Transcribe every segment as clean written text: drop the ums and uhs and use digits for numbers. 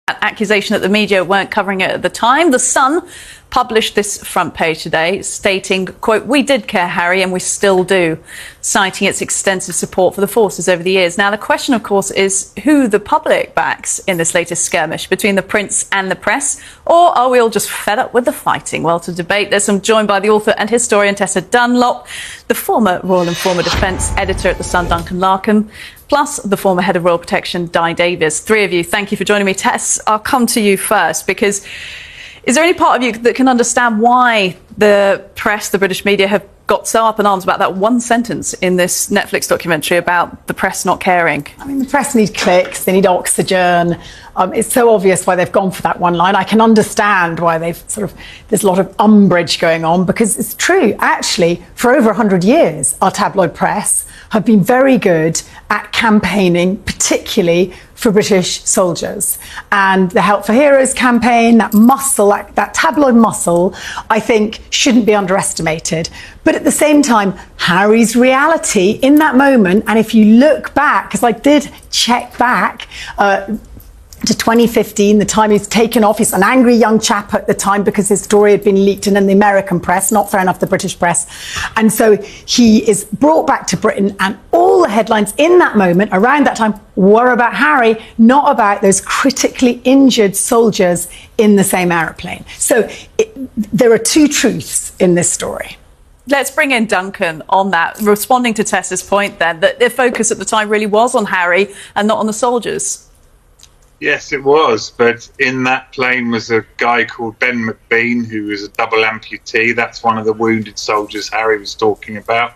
That accusation that the media weren't covering it at the time. The Sun published this front page today stating, quote, "We did care, Harry, and we still do," citing its extensive support for the forces over the years. Now, the question, of course, is who the public backs in this latest skirmish between the Prince and the press, or are we all just fed up with the fighting? Well, to debate this, I'm joined by the author and historian Tessa Dunlop, the former Royal and former Defence editor at the Sun, Duncan Larkham, plus the former head of Royal Protection, Di Davies. Three of you, thank you for joining me. Tess, I'll come to you first, because is there any part of you that can understand why the press, the British media, have got so up in arms about that one sentence in this Netflix documentary about the press not caring? I mean, the press need clicks, they need oxygen. It's so obvious why they've gone for that one line. I can understand why there's a lot of umbrage going on, because it's true. Actually, for over 100 years, our tabloid press have been very good at campaigning, particularly for British soldiers. And the Help for Heroes campaign, that muscle, that tabloid muscle, I think shouldn't be underestimated. But at the same time, Harry's reality in that moment, and if you look back, because I did check back, to 2015, the time he's taken off. He's an angry young chap at the time because his story had been leaked in the American press, not fair enough, the British press. And so he is brought back to Britain, and all the headlines in that moment, around that time, were about Harry, not about those critically injured soldiers in the same aeroplane. So there are two truths in this story. Let's bring in Duncan on that, responding to Tessa's point then, that the focus at the time really was on Harry and not on the soldiers. Yes, it was, but in that plane was a guy called Ben McBean, who was a double amputee. That's one of the wounded soldiers Harry was talking about.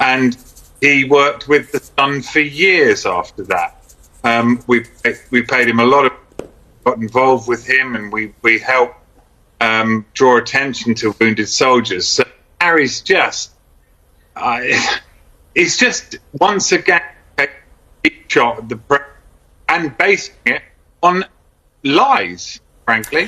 And he worked with the Sun for years after that. We paid him a lot of, got involved with him, and we helped draw attention to wounded soldiers. So Harry's just, he's just once again a shot at the press and basing it on lies, frankly.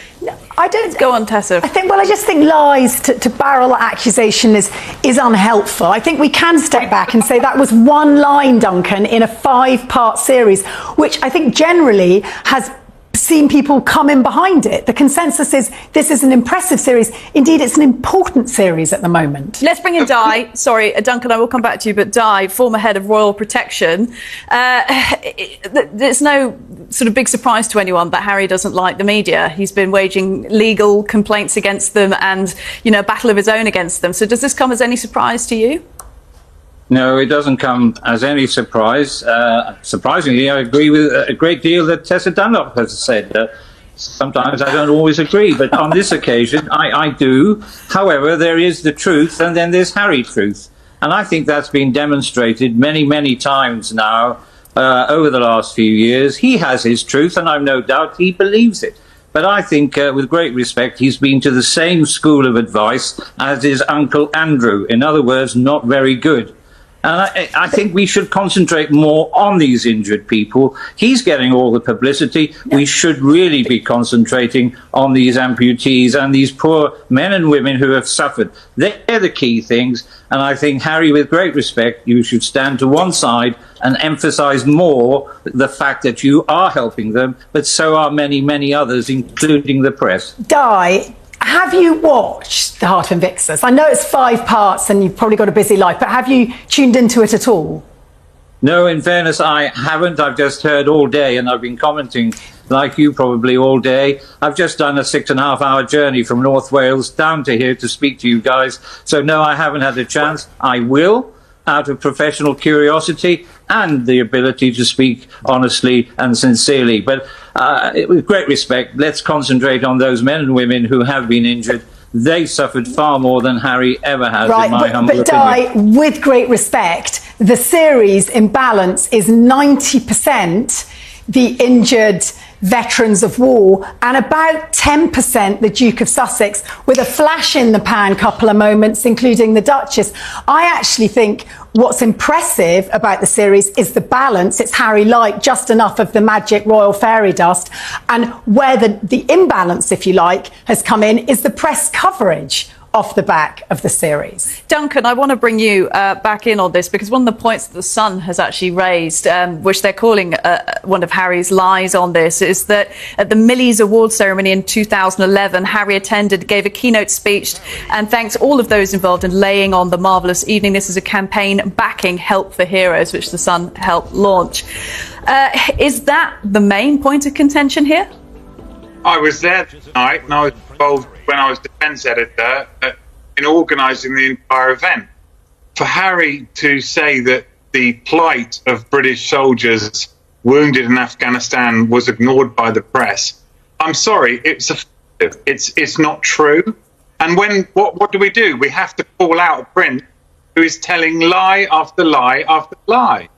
I don't go on, Tessa. I just think lies to barrel that accusation is unhelpful. I think we can step back and say that was one line, Duncan, in a 5-part series, which I think generally has seen people come in behind it. The consensus is this is an impressive series. Indeed, it's an important series at the moment. Let's bring in Di. Sorry, Duncan, I will come back to you, but Di, former head of Royal Protection. There's no sort of big surprise to anyone that Harry doesn't like the media. He's been waging legal complaints against them and, a battle of his own against them. So does this come as any surprise to you? No, it doesn't come as any surprise. Surprisingly, I agree with a great deal that Tessa Dunlop has said. Sometimes I don't always agree, but on this occasion, I do. However, there is the truth, and then there's Harry truth. And I think that's been demonstrated many, many times now over the last few years. He has his truth, and I've no doubt he believes it. But I think, with great respect, he's been to the same school of advice as his uncle Andrew. In other words, not very good. And I think we should concentrate more on these injured people. He's getting all the publicity. We should really be concentrating on these amputees and these poor men and women who have suffered. They're the key things. And I think, Harry, with great respect, you should stand to one side and emphasize more the fact that you are helping them, but so are many, many others, including the press. Di, have you watched The Heart of Invictus? I know it's 5 parts and you've probably got a busy life, but have you tuned into it at all? No, in fairness, I haven't. I've just heard all day, and I've been commenting like you probably all day. I've just done a 6.5-hour journey from North Wales down to here to speak to you guys. So no, I haven't had a chance. I will, out of professional curiosity and the ability to speak honestly and sincerely. But with great respect, let's concentrate on those men and women who have been injured. They suffered far more than Harry ever has, in my humble opinion. But Di, with great respect, the series in balance is 90% the injured veterans of war and about 10% the Duke of Sussex, with a flash in the pan couple of moments, including the Duchess. I actually think what's impressive about the series is the balance. It's Harry-like, just enough of the magic royal fairy dust. And where the imbalance, if you like, has come in is the press coverage off the back of the series. Duncan, I want to bring you back in on this, because one of the points that The Sun has actually raised, which they're calling one of Harry's lies on this, is that at the Millie's Awards ceremony in 2011, Harry attended, gave a keynote speech and thanked all of those involved in laying on the marvellous evening. This is a campaign backing Help for Heroes, which The Sun helped launch. Is that the main point of contention here? I was there tonight, and I was involved when I was defence editor in organising the entire event. For Harry to say that the plight of British soldiers wounded in Afghanistan was ignored by the press, I'm sorry, it's not true. And what do? We have to call out a prince who is telling lie after lie after lie.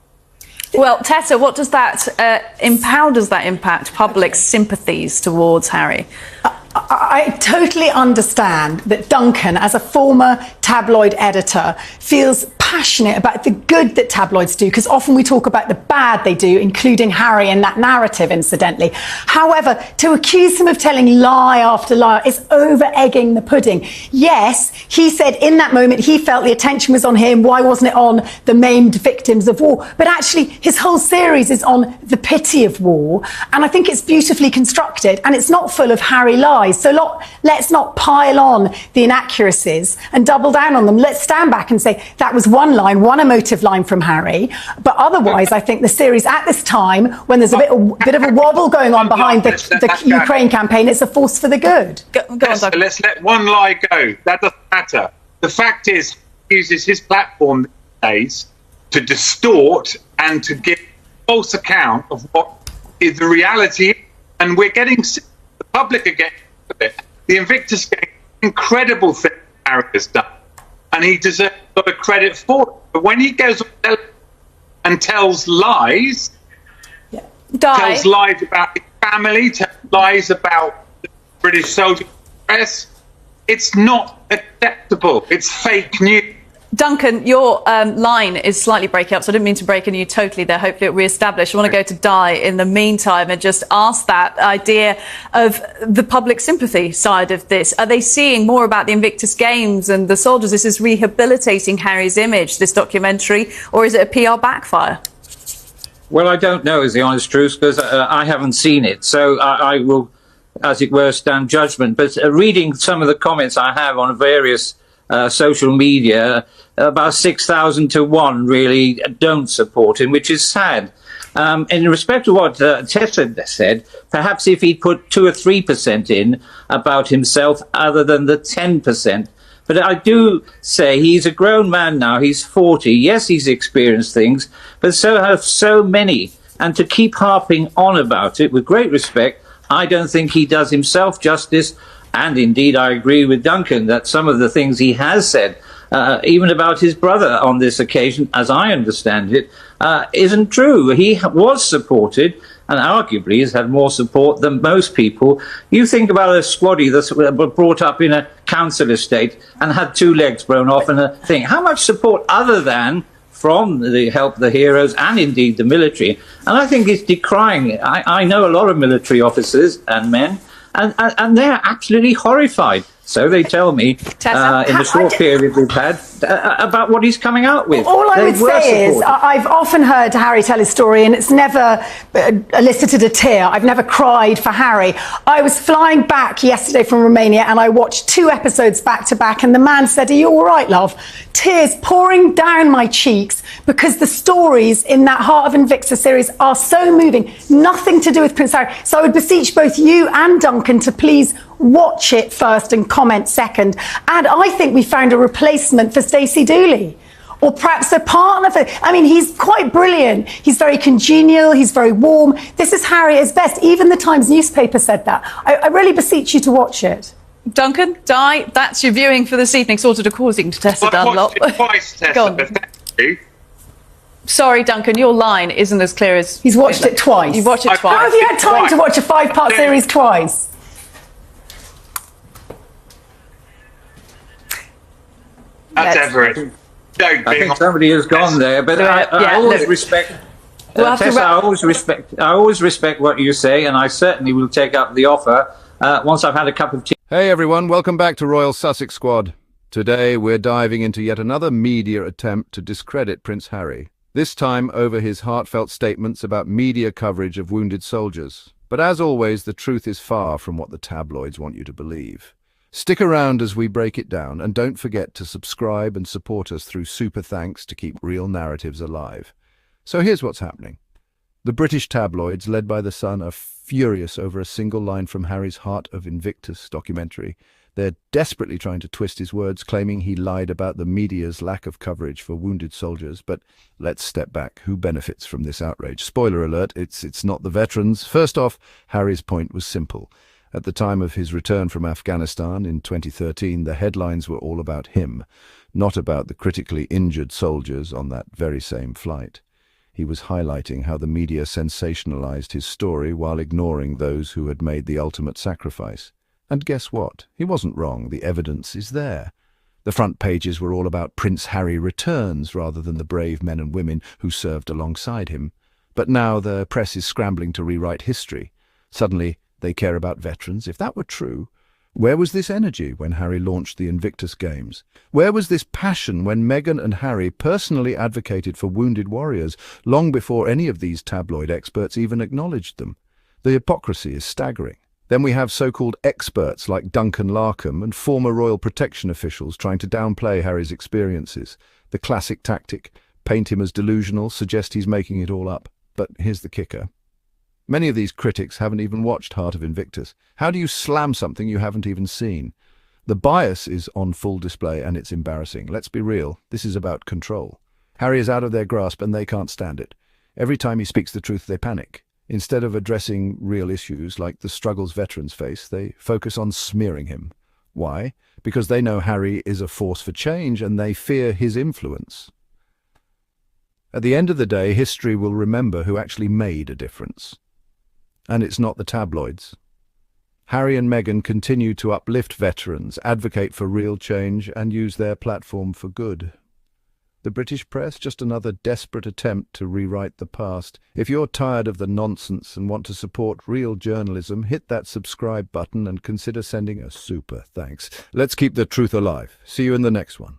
Well, Tessa, what does that how does that impact public sympathies towards Harry? I totally understand that Duncan, as a former tabloid editor, feels passionate about the good that tabloids do, because often we talk about the bad they do, including Harry in that narrative, incidentally. However, to accuse him of telling lie after lie is over-egging the pudding. Yes, he said in that moment he felt the attention was on him. Why wasn't it on the maimed victims of war? But actually, his whole series is on the pity of war, and I think it's beautifully constructed, and it's not full of Harry lies. So let's not pile on the inaccuracies and double down on them. Let's stand back and say that was one emotive line from Harry. But otherwise, I think the series at this time, when there's a bit of a wobble going on behind the Ukraine campaign, it's a force for the good. Go on, Doug. Let's let one lie go. That doesn't matter. The fact is, he uses his platform these days to distort and to give a false account of what is the reality. And we're getting the public are getting it. The Invictus Game, incredible thing Harry has done, and he deserves a lot of credit for it. But when he goes on and tells lies, tells lies about his family, tells lies about the British soldier press, it's not acceptable. It's fake news. Duncan, your line is slightly breaking up, so I didn't mean to break into you totally there. Hopefully it'll re-establish. I want to go to Di in the meantime and just ask that idea of the public sympathy side of this. Are they seeing more about the Invictus Games and the soldiers? This is rehabilitating Harry's image, this documentary, or is it a PR backfire? Well, I don't know is the honest truth, because I haven't seen it. So I will, as it were, stand judgment. But reading some of the comments I have on various social media, about 6,000 to 1 really don't support him, which is sad. In respect to what Tessa said, perhaps if he'd put 2 or 3% in about himself other than the 10%. But I do say he's a grown man now. He's 40. Yes, he's experienced things, but so have so many. And to keep harping on about it, with great respect, I don't think he does himself justice. And indeed, I agree with Duncan that some of the things he has said, even about his brother on this occasion, as I understand it, isn't true. He was supported and arguably has had more support than most people. You think about a squaddy that's brought up in a council estate and had 2 legs blown off and a thing. How much support other than from the Help the Heroes and indeed the military? And I think it's decrying. I know a lot of military officers and men, and they're absolutely horrified. So they tell me in the short period we've had about what he's coming out with. All I would say is I've often heard Harry tell his story and it's never elicited a tear. I've never cried for Harry. I was flying back yesterday from Romania and I watched 2 episodes back to back and the man said, "Are you all right, love?" Tears pouring down my cheeks because the stories in that Heart of Invictus series are so moving. Nothing to do with Prince Harry. So I would beseech both you and Duncan to please watch it first and comment second. And I think we found a replacement for Stacey Dooley, or perhaps a partner for. I mean, he's quite brilliant. He's very congenial. He's very warm. This is Harry at his best. Even the Times newspaper said that. I really beseech you to watch it. Duncan, Di, that's your viewing for this evening, sorted according to Tessa Dunlop. I watched it twice, Tessa, Go on. but thank you. Sorry, Duncan, your line isn't as clear as... He's watched it twice. You've watched it twice. How have you had time to watch a 5-part series twice? That's Everett. I think somebody has gone there, but I always respect... Tessa, I always respect what you say, and I certainly will take up the offer once I've had a cup of tea. Hey everyone, welcome back to Royal Sussex Squad. Today, we're diving into yet another media attempt to discredit Prince Harry, this time over his heartfelt statements about media coverage of wounded soldiers. But as always, the truth is far from what the tabloids want you to believe. Stick around as we break it down, and don't forget to subscribe and support us through super thanks to keep real narratives alive. So here's what's happening. The British tabloids, led by The Sun, are furious over a single line from Harry's Heart of Invictus documentary. They're desperately trying to twist his words, claiming he lied about the media's lack of coverage for wounded soldiers. But let's step back. Who benefits from this outrage? Spoiler alert, it's not the veterans. First off, Harry's point was simple. At the time of his return from Afghanistan in 2013, the headlines were all about him, not about the critically injured soldiers on that very same flight. He was highlighting how the media sensationalized his story while ignoring those who had made the ultimate sacrifice. And guess what? He wasn't wrong. The evidence is there. The front pages were all about Prince Harry returns rather than the brave men and women who served alongside him. But now the press is scrambling to rewrite history. Suddenly, they care about veterans. If that were true, where was this energy when Harry launched the Invictus Games? Where was this passion when Meghan and Harry personally advocated for wounded warriors, long before any of these tabloid experts even acknowledged them? The hypocrisy is staggering. Then we have so-called experts like Duncan Larkham and former royal protection officials trying to downplay Harry's experiences. The classic tactic: paint him as delusional, suggest he's making it all up. But here's the kicker. Many of these critics haven't even watched Heart of Invictus. How do you slam something you haven't even seen? The bias is on full display, and it's embarrassing. Let's be real. This is about control. Harry is out of their grasp and they can't stand it. Every time he speaks the truth, they panic. Instead of addressing real issues like the struggles veterans face, they focus on smearing him. Why? Because they know Harry is a force for change and they fear his influence. At the end of the day, history will remember who actually made a difference. And it's not the tabloids. Harry and Meghan continue to uplift veterans, advocate for real change, and use their platform for good. The British press, just another desperate attempt to rewrite the past. If you're tired of the nonsense and want to support real journalism, hit that subscribe button and consider sending a super thanks. Let's keep the truth alive. See you in the next one.